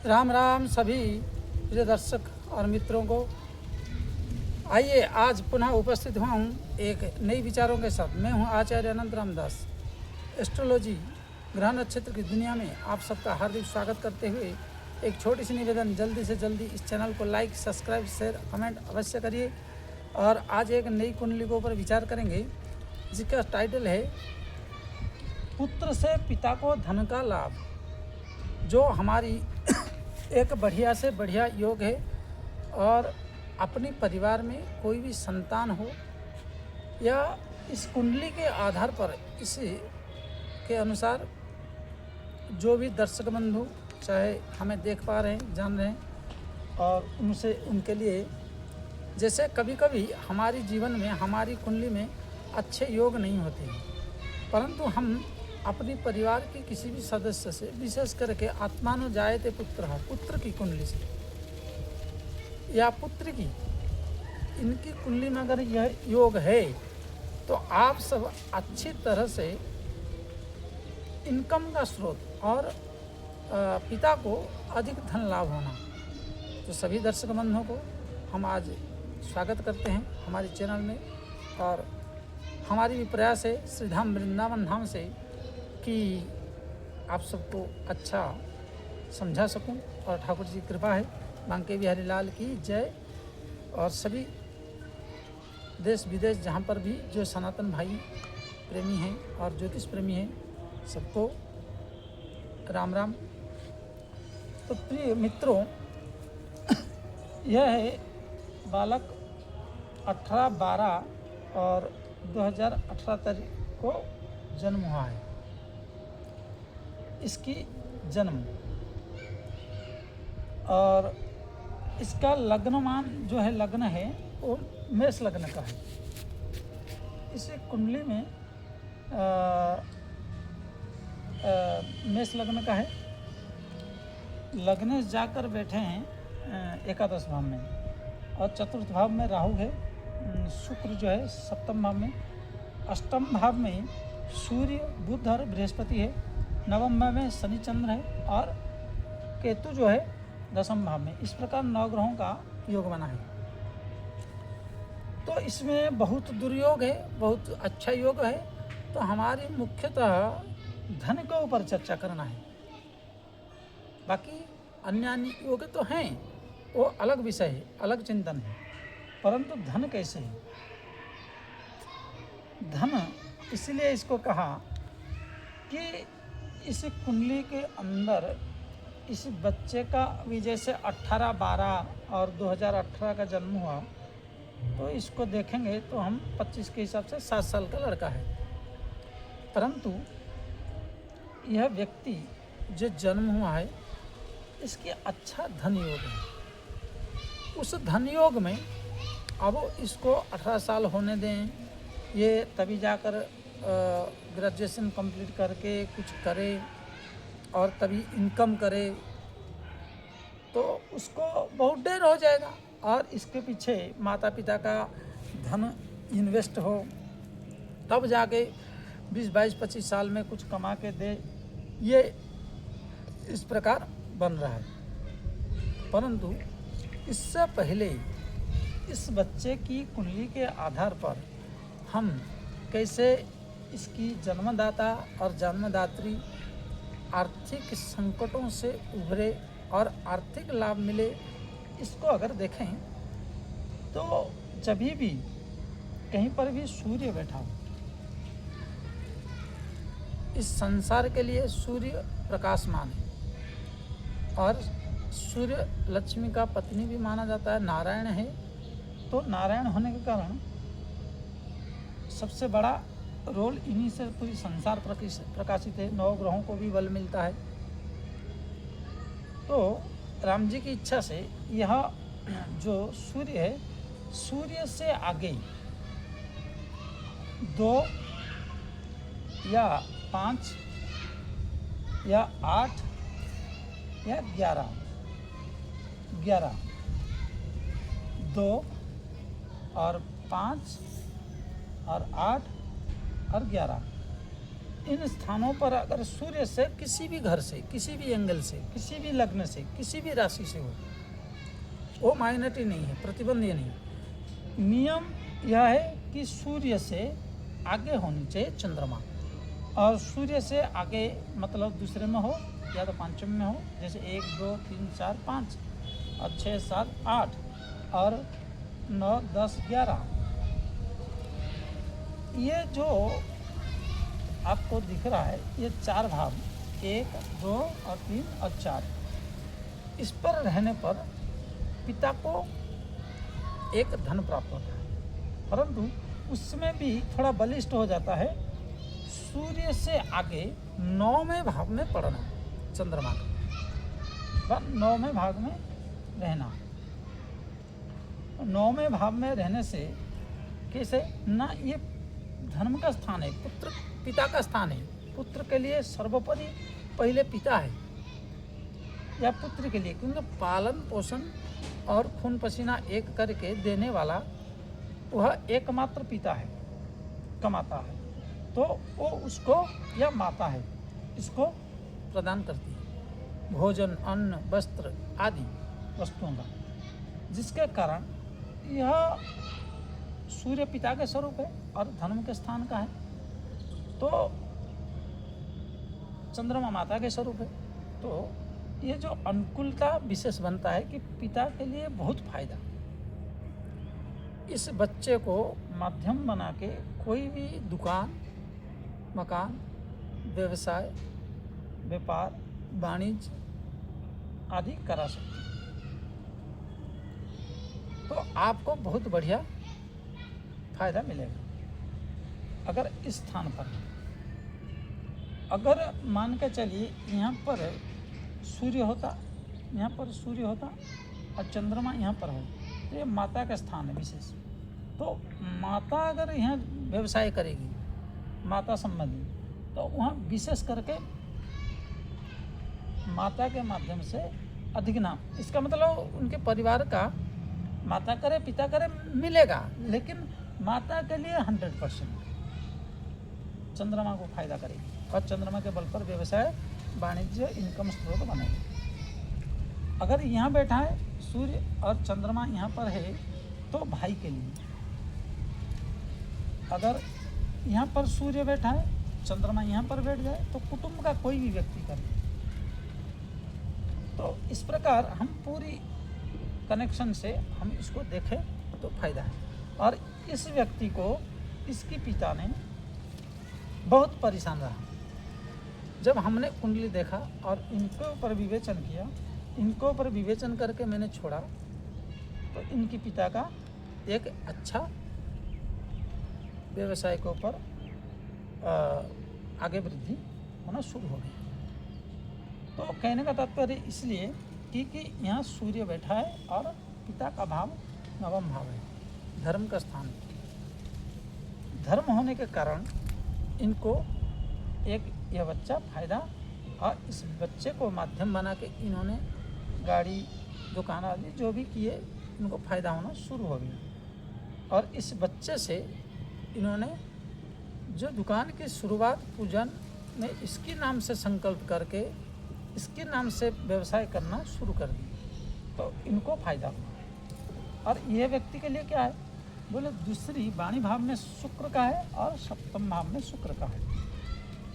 राम राम सभी प्रिय दर्शक और मित्रों को। आइए आज पुनः उपस्थित हुआ हूँ एक नई विचारों के साथ। मैं हूँ आचार्य अनंत रामदास। एस्ट्रोलॉजी ग्रह नक्षत्र की दुनिया में आप सबका हार्दिक स्वागत करते हुए एक छोटी सी निवेदन, जल्दी से जल्दी इस चैनल को लाइक, सब्सक्राइब, शेयर, कमेंट अवश्य करिए। और आज एक नई कुंडली के ऊपर विचार करेंगे जिसका टाइटल है पुत्र से पिता को धन का लाभ, जो हमारी एक बढ़िया से बढ़िया योग है। और अपने परिवार में कोई भी संतान हो या इस कुंडली के आधार पर इसी के अनुसार जो भी दर्शक बंधु चाहे हमें देख पा रहे हैं, जान रहे हैं, और उनके लिए जैसे कभी कभी हमारी जीवन में, हमारी कुंडली में अच्छे योग नहीं होते हैं, परंतु हम अपने परिवार के किसी भी सदस्य से, विशेष करके आत्मानो जायते पुत्र की कुंडली से या पुत्र की, इनकी कुंडली में अगर यह योग है तो आप सब अच्छी तरह से इनकम का स्रोत और पिता को अधिक धन लाभ होना। तो सभी दर्शक बंधुओं को हम आज स्वागत करते हैं हमारे चैनल में। और हमारी भी प्रयास है श्रीधाम वृंदावन धाम से कि आप सबको अच्छा समझा सकूं, और ठाकुर जी की कृपा है। बांके बिहारी लाल की जय। और सभी देश विदेश जहाँ पर भी जो सनातन भाई प्रेमी हैं और ज्योतिष प्रेमी हैं, सबको राम राम। तो प्रिय मित्रों, यह है बालक 18/12 और 2018 तारीख को जन्म हुआ है। इसकी जन्म और इसका लग्नमान जो है, लग्न है वो मेष लग्न का है। इस कुंडली में मेष लग्न का है। लग्नेश जाकर बैठे हैं एकादश भाव में, और चतुर्थ भाव में राहु है। शुक्र जो है सप्तम भाव में, अष्टम भाव में सूर्य, बुध और बृहस्पति है। नवम भाव में शनि चंद्र है, और केतु जो है दसम भाव में। इस प्रकार 9 ग्रहों का योग बना है। तो इसमें बहुत दुर्योग है, बहुत अच्छा योग है। तो हमारी मुख्यतः धन के ऊपर चर्चा करना है। बाकी अन्य योग तो हैं, वो अलग विषय है, अलग चिंतन है, परंतु धन कैसे है। धन इसलिए इसको कहा कि इस कुंडली के अंदर इस बच्चे का अभी जैसे 18/12 और 2018 का जन्म हुआ, तो इसको देखेंगे तो हम 25 के हिसाब से 7 साल का लड़का है। परंतु यह व्यक्ति जो जन्म हुआ है, इसके अच्छा धन योग है। उस धन योग में अब इसको 18 साल होने दें, ये तभी जाकर ग्रेजुएशन कंप्लीट करके कुछ करे और तभी इनकम करे, तो उसको बहुत देर हो जाएगा। और इसके पीछे माता पिता का धन इन्वेस्ट हो, तब जाके 20, 22, 25 साल में कुछ कमा के दे, ये इस प्रकार बन रहा है। परंतु इससे पहले इस बच्चे की कुंडली के आधार पर हम कैसे इसकी जन्मदाता और जन्मदात्री आर्थिक संकटों से उभरे और आर्थिक लाभ मिले, इसको अगर देखें तो जब भी कहीं पर भी सूर्य बैठा हो, इस संसार के लिए सूर्य प्रकाशमान है, और सूर्य लक्ष्मी का पत्नी भी माना जाता है, नारायण है। तो नारायण होने के कारण सबसे बड़ा रोल इन्हीं से पूरी संसार प्रकाशित है। 9 ग्रहों को भी बल मिलता है। तो राम जी की इच्छा से यह जो सूर्य है, सूर्य से आगे 2 या 5 या 8 या 11 2 और 5 और 8 और 11, इन स्थानों पर अगर सूर्य से किसी भी घर से, किसी भी एंगल से, किसी भी लग्न से, किसी भी राशि से हो, वो माइनॉरिटी नहीं है, प्रतिबंध ये नहीं। नियम यह है कि सूर्य से आगे होनी चाहिए चंद्रमा, और सूर्य से आगे मतलब दूसरे में हो या तो पंचम में हो, जैसे 1 2 3 4 5 और 6 7 8 और 9 10 11। ये जो आपको दिख रहा है ये 4 भाव, 1 2 और 3 और 4, इस पर रहने पर पिता को एक धन प्राप्त होता है, परंतु उसमें भी थोड़ा बलिष्ठ हो जाता है सूर्य से आगे 9वें भाव में पड़ना, चंद्रमा का 9वें भाग में रहना। 9वें भाव में रहने से कैसे ना, ये धर्म का स्थान है, पुत्र पिता का स्थान है, पुत्र के लिए सर्वोपरि पहले पिता है या पुत्र के लिए, क्योंकि पालन पोषण और खून पसीना एक करके देने वाला वह एकमात्र पिता है, कमाता है, तो वो उसको या माता है इसको प्रदान करती है भोजन अन्न वस्त्र आदि वस्तुओं का, जिसके कारण यह सूर्य पिता के स्वरूप है और धर्म के स्थान का है, तो चंद्रमा माता के स्वरूप है। तो ये जो अनुकूलता विशेष बनता है कि पिता के लिए बहुत फायदा, इस बच्चे को माध्यम बना के कोई भी दुकान मकान व्यवसाय व्यापार वाणिज्य आदि करा सकते हैं। तो आपको बहुत बढ़िया फायदा मिलेगा अगर इस स्थान पर, अगर मान के चलिए यहाँ पर सूर्य होता, यहाँ पर सूर्य होता और चंद्रमा यहाँ पर हो, तो ये माता का स्थान है विशेष। तो माता अगर यहाँ व्यवसाय करेगी माता संबंधी, तो वहाँ विशेष करके माता के माध्यम से अधिक नाम, इसका मतलब उनके परिवार का माता करे पिता करे मिलेगा, लेकिन माता के लिए 100% चंद्रमा को फायदा करेगी और चंद्रमा के बल पर व्यवसाय वाणिज्य इनकम स्रोत बनेगा। अगर यहाँ बैठा है सूर्य और चंद्रमा यहाँ पर है तो भाई के लिए, अगर यहाँ पर सूर्य बैठा है चंद्रमा यहाँ पर बैठ जाए तो कुटुंब का कोई भी व्यक्ति करे। तो इस प्रकार हम पूरी कनेक्शन से हम इसको देखें तो फायदा है। और इस व्यक्ति को इसकी पिता ने बहुत परेशान रहा, जब हमने कुंडली देखा और इनके ऊपर विवेचन किया, इनके ऊपर विवेचन करके मैंने छोड़ा, तो इनकी पिता का एक अच्छा व्यवसाय के ऊपर आगे वृद्धि होना शुरू हो गई। तो कहने का तात्पर्य इसलिए कि यहाँ सूर्य बैठा है और पिता का भाव 9वां भाव है, धर्म का स्थान है। धर्म होने के कारण इनको एक यह बच्चा फायदा, और इस बच्चे को माध्यम बना के इन्होंने गाड़ी दुकान आदि जो भी किए इनको फायदा होना शुरू हो गया। और इस बच्चे से इन्होंने जो दुकान की शुरुआत पूजन में इसके नाम से संकल्प करके इसके नाम से व्यवसाय करना शुरू कर दी, तो इनको फायदा हुआ। और यह व्यक्ति के लिए क्या है, बोले दूसरी वाणी भाव में शुक्र का है और सप्तम भाव में शुक्र का है।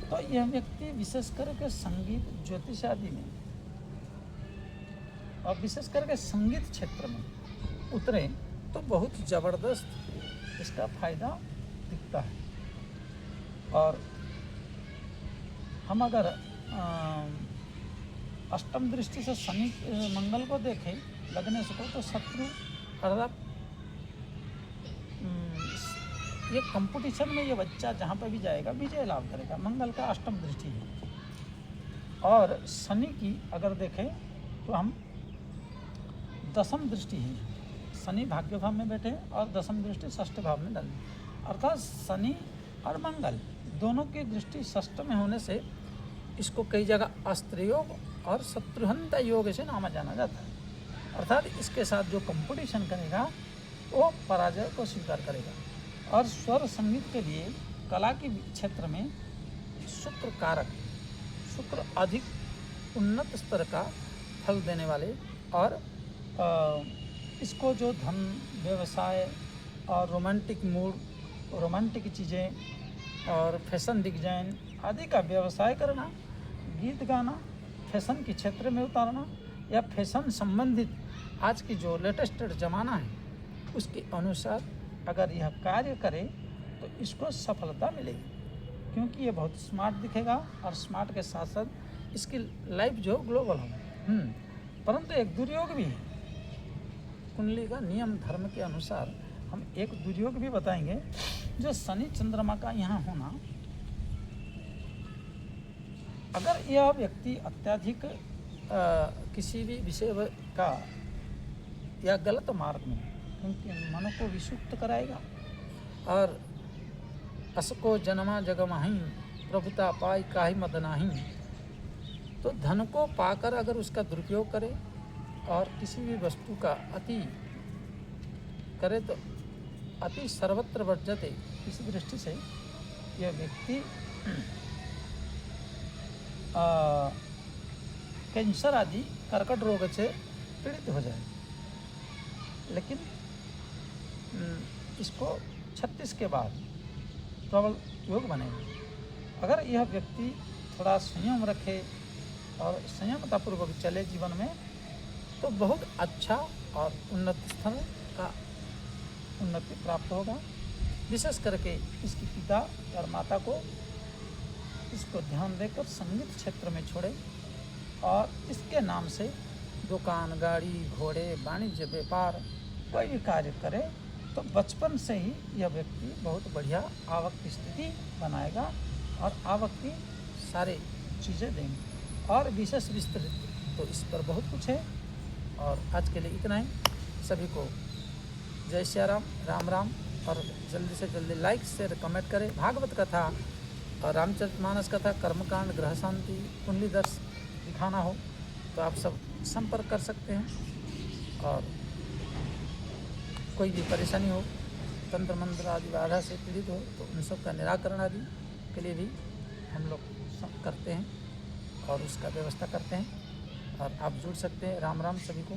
तो यह व्यक्ति विशेष करके संगीत ज्योतिष आदि में और विशेष करके संगीत क्षेत्र में उतरे तो बहुत ज़बरदस्त इसका फायदा दिखता है। और हम अगर अष्टम दृष्टि से शनि मंगल को देखें लगने से तो शत्रु अर्थात ये कंपटीशन में ये बच्चा जहाँ पर भी जाएगा विजय लाभ करेगा, मंगल का अष्टम दृष्टि है। और शनि की अगर देखें तो हम दसम दृष्टि है, शनि भाग्य भाव में बैठे और दसम दृष्टि षष्ठ भाव में डाली, अर्थात शनि और मंगल दोनों की दृष्टि षष्ठ में होने से इसको कई जगह अस्त्र योग और शत्रुहंता योग से नामा जाना जाता है। अर्थात इसके साथ जो कंपटीशन करेगा वो पराजय को स्वीकार करेगा। और स्वर संगीत के लिए कला के क्षेत्र में शुक्र कारक, शुक्र अधिक उन्नत स्तर का फल देने वाले, और इसको जो धन, व्यवसाय और रोमांटिक मूड, रोमांटिक चीज़ें और फैशन डिजाइन आदि का व्यवसाय करना, गीत गाना, फैशन के क्षेत्र में उतारना या फैशन संबंधित आज की जो लेटेस्ट ज़माना है उसके अनुसार अगर यह कार्य करे तो इसको सफलता मिलेगी, क्योंकि ये बहुत स्मार्ट दिखेगा और स्मार्ट के साथ साथ इसकी लाइफ जो ग्लोबल हो। परंतु एक दुर्योग भी है। कुंडली का नियम धर्म के अनुसार हम एक दुर्योग भी बताएंगे, जो शनि चंद्रमा का यहाँ होना। अगर यह व्यक्ति अत्यधिक किसी भी विषय का या गलत मार्ग में, क्योंकि मन को विषुप्त कराएगा, और असको जन्मा जगमाही प्रभुता पाई काहि मद नाही, तो धन को पाकर अगर उसका दुरुपयोग करे और किसी भी वस्तु का अति करे तो अति सर्वत्र वर्जते। इस दृष्टि से यह व्यक्ति कैंसर आदि कर्कट रोग से पीड़ित हो जाए। लेकिन इसको 36 के बाद प्रबल योग बनेगा। अगर यह व्यक्ति थोड़ा संयम रखे और संयमतापूर्वक चले जीवन में, तो बहुत अच्छा और उन्नत स्तर का उन्नति प्राप्त होगा। विशेष करके इसके पिता और माता को इसको ध्यान देकर संगीत क्षेत्र में छोड़े और इसके नाम से दुकान, गाड़ी, घोड़े, वाणिज्य, व्यापार कोई भी कार्य करे तो बचपन से ही यह व्यक्ति बहुत बढ़िया आवक की स्थिति बनाएगा और आवक की सारे चीज़ें देंगे। और विशेष विस्तृत तो इस पर बहुत कुछ है, और आज के लिए इतना ही। सभी को जय श्री राम, राम राम, और जल्दी से जल्दी लाइक शेयर कमेंट करें। भागवत कथा और रामचरितमानस कथा, कर्मकांड, ग्रह शांति, कुंडली दर्श दिखाना हो तो आप सब संपर्क कर सकते हैं। और कोई भी परेशानी हो, तंत्र मंत्र आदि बाधा से पीड़ित हो, तो उन सब का निराकरण आदि के लिए भी हम लोग सब करते हैं और उसका व्यवस्था करते हैं। और आप जुड़ सकते हैं। राम राम सभी को।